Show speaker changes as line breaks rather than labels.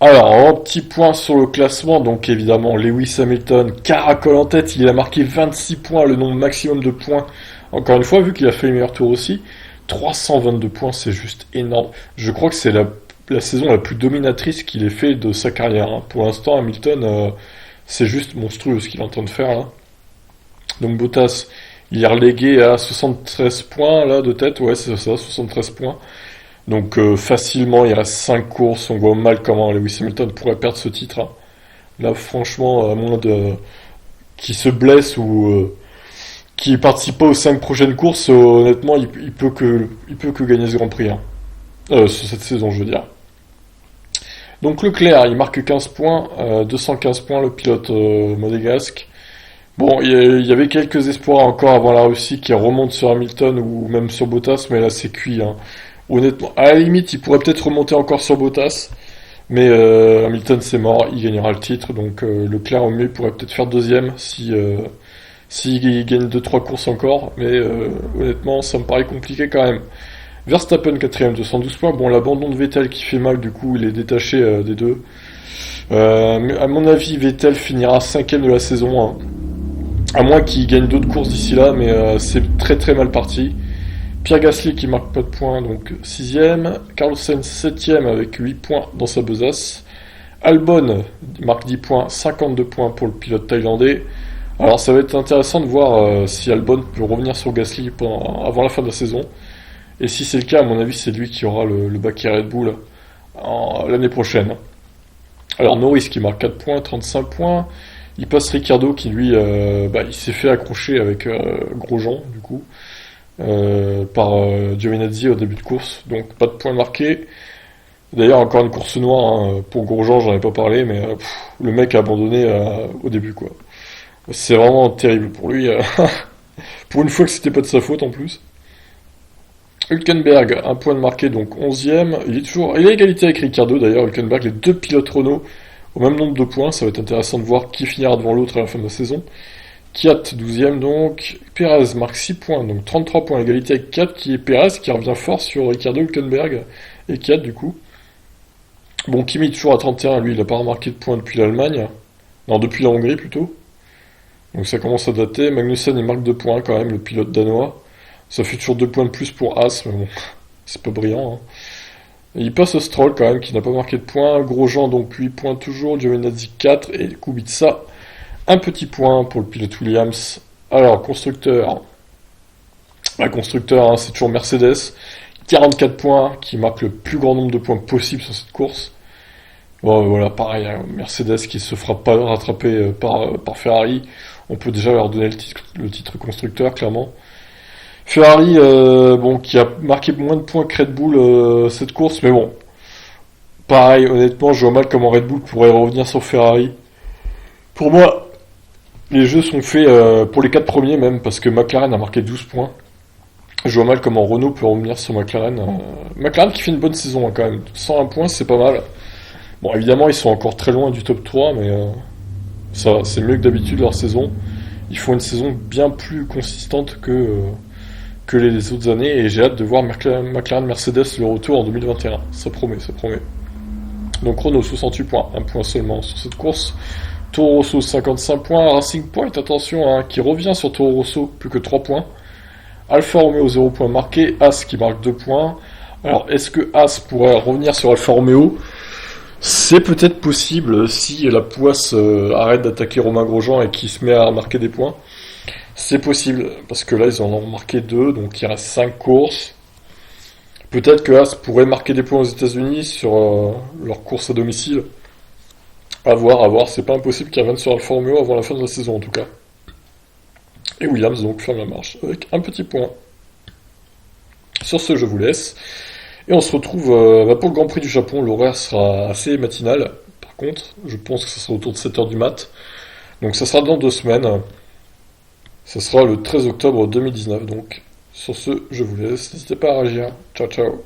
Alors, un petit point sur le classement, donc évidemment Lewis Hamilton caracole en tête, il a marqué 26 points, le nombre maximum de points. Encore une fois, vu qu'il a fait le meilleur tour aussi, 322 points, c'est juste énorme. Je crois que c'est la saison la plus dominatrice qu'il ait fait de sa carrière, hein. Pour l'instant, Hamilton, c'est juste monstrueux ce qu'il est en train de faire là. Donc Bottas, il est relégué à 73 points là de tête, ouais c'est ça, 73 points. Donc facilement, il reste 5 courses, on voit mal comment Lewis Hamilton pourrait perdre ce titre, hein. Là franchement, à moins de qu'il se blesse ou qu'il participe pas aux 5 prochaines courses, honnêtement, il peut que gagner ce Grand Prix, hein. Sur cette saison, je veux dire. Donc Leclerc, il marque 15 points, 215 points le pilote monégasque. Bon, il y avait quelques espoirs encore avant la Russie qui remonte sur Hamilton ou même sur Bottas, mais là c'est cuit, hein. Honnêtement, à la limite, il pourrait peut-être remonter encore sur Bottas, mais Hamilton c'est mort, il gagnera le titre, donc Leclerc au mieux pourrait peut-être faire deuxième si s'il gagne deux trois courses encore, mais honnêtement ça me paraît compliqué quand même. Verstappen quatrième 212 points, bon l'abandon de Vettel qui fait mal du coup il est détaché des deux. Mais à mon avis Vettel finira cinquième de la saison, hein. À moins qu'il gagne d'autres courses d'ici là, mais c'est très très mal parti. Pierre Gasly qui marque pas de points, donc sixième. Carlos Sainz septième avec 8 points dans sa besace. Albon marque 10 points, 52 points pour le pilote thaïlandais. Alors ça va être intéressant de voir si Albon peut revenir sur Gasly avant la fin de la saison. Et si c'est le cas, à mon avis, c'est lui qui aura le baquet Red Bull l'année prochaine. Alors Norris qui marque 4 points, 35 points. Il passe Ricciardo qui lui, il s'est fait accrocher avec Grosjean du coup par Giovinazzi au début de course, donc pas de points marqués. D'ailleurs encore une course noire, hein, pour Grosjean, j'en ai pas parlé, mais le mec a abandonné au début quoi. C'est vraiment terrible pour lui. Pour une fois que c'était pas de sa faute en plus. Hülkenberg, un point de marqué, donc 11e. Il est à égalité avec Ricciardo d'ailleurs, Hülkenberg, les deux pilotes Renault au même nombre de points. Ça va être intéressant de voir qui finira devant l'autre à la fin de la saison. Kiat, 12e donc. Perez marque 6 points, donc 33 points à égalité avec Kiat, qui est Perez, qui revient fort sur Ricciardo, Hülkenberg et Kiat du coup. Bon, Kimi toujours à 31, lui il n'a pas remarqué de points depuis l'Allemagne. Non, depuis la Hongrie plutôt. Donc ça commence à dater. Magnussen il marque 2 points quand même, le pilote danois. Ça fait toujours 2 points de plus pour As, mais bon, c'est pas brillant, hein. Et il passe au Stroll quand même, qui n'a pas marqué de points. Grosjean donc 8 points toujours, Giovinazzi 4 et Kubica un petit point pour le pilote Williams. Alors, constructeur. Constructeur, hein, c'est toujours Mercedes. 44 points, qui marque le plus grand nombre de points possible sur cette course. Bon, voilà, pareil, hein, Mercedes qui se fera pas rattraper par Ferrari. On peut déjà leur donner le titre constructeur, clairement. Ferrari, qui a marqué moins de points que Red Bull cette course, mais bon, pareil, honnêtement, je vois mal comment Red Bull pourrait revenir sur Ferrari. Pour moi, les jeux sont faits pour les 4 premiers même, parce que McLaren a marqué 12 points. Je vois mal comment Renault peut revenir sur McLaren. McLaren qui fait une bonne saison hein, quand même. 101 points, c'est pas mal. Bon, évidemment, ils sont encore très loin du top 3, mais ça, c'est mieux que d'habitude leur saison. Ils font une saison bien plus consistante que les autres années, et j'ai hâte de voir McLaren Mercedes le retour en 2021. Ça promet, ça promet. Donc Renault 68 points, un point seulement sur cette course. Toro Rosso 55 points, Racing Point, attention, hein, qui revient sur Toro Rosso, plus que 3 points. Alfa Romeo 0 points marqué, As qui marque 2 points. Alors est-ce que As pourrait revenir sur Alfa Romeo? C'est peut-être possible si la poisse arrête d'attaquer Romain Grosjean et qu'il se met à marquer des points. C'est possible, parce que là ils en ont marqué 2, donc il reste 5 courses. Peut-être que As pourrait marquer des points aux États-Unis sur leur course à domicile. À voir, c'est pas impossible qu'ils reviennent sur Alfa Romeo avant la fin de la saison en tout cas. Et Williams donc ferme la marche avec un petit point. Sur ce, je vous laisse. Et on se retrouve pour le Grand Prix du Japon. L'horaire sera assez matinal. Par contre, je pense que ça sera autour de 7h du mat. Donc ça sera dans 2 semaines. Ça sera le 13 octobre 2019 donc. Sur ce, je vous laisse. N'hésitez pas à réagir. Ciao ciao.